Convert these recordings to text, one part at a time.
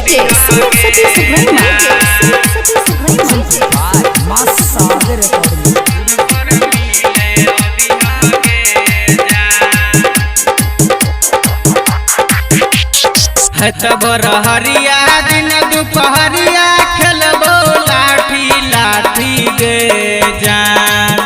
DJ Sumit Sati Suprema. है तब हरिया दिन दुपहरिया खेलबो लाठी लाठी गे जान।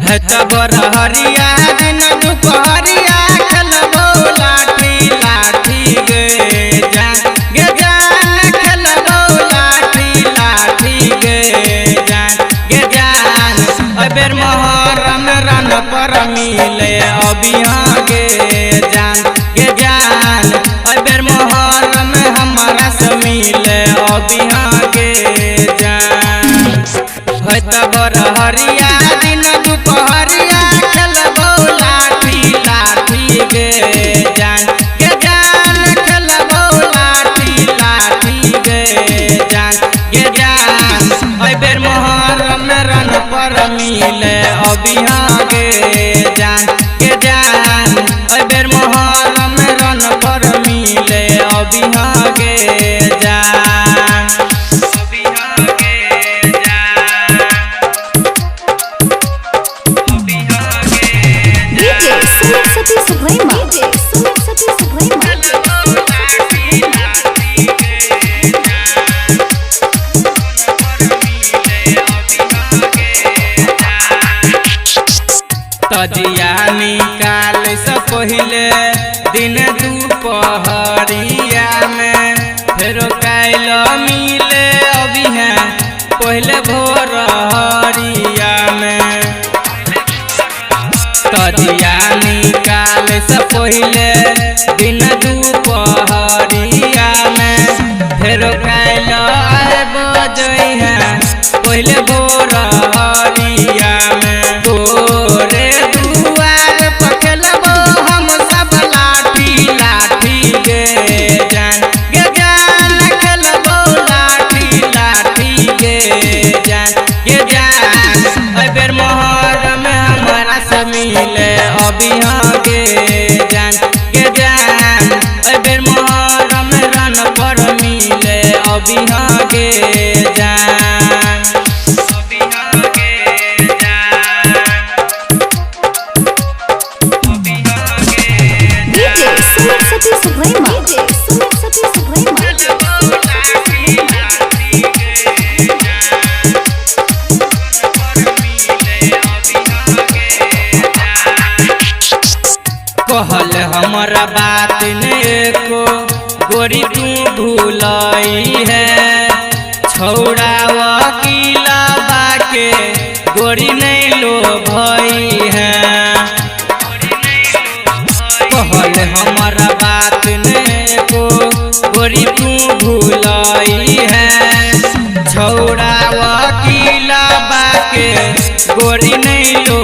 है तब हरिया दिन दुपहरिया खेलबो लाठी लाठी गे जान। गे जान खेलबो लाठी लाठी गे जान। गे जान अबेर मोहरम रन पर मिले अबिया गे जान। गे जान अबेर मोहरम हमारा से मिले अबिया गे जान। है तब हरिया दिन दुपहरिया खेलबो लाठी लाठी गे जान। गे जान खेलबो लाठी लाठी गे जान। गे जान अबेर मोहरम रन पर मिले अबिया गे जान। गे जान अबेर मोहरम रन पर मिले अबिया गे जान। अबिया गे जान। अबिया गे DJ Sumit Sati Suprema. DJ Sumit Sati Suprema. तजिया निकाल से पहले दिन दुपहरिया में फिर काल मिले अभी है पहले भोर हरिया में। तजिया निकाल से पहले दिन दुपहरिया में फिर काल बजै है पहले भोर हरिया में। तोरे दुआर पकलबो हम सब लाठी लाठी गे जान। गे जान खेलबो लाठी लाठी गे जान। गे जान अबेर मोहरम हमारा से मिले अबिया गे जान। गे जान अबेर मोहरम रन पर मिले अबिया गे जान। अबिया गे जान। अबिया गे DJ Sumit Sati Suprema. DJ Sumit Sati Suprema. कहल हमारा बात ने को गोरी तू भूलई है। छौड़ा वकील बाके गोरी नहीं लो भई है। कहल हमारा बात ने को गोरी तू भूलई है। छौड़ा वकील बाके गोरी नहीं लो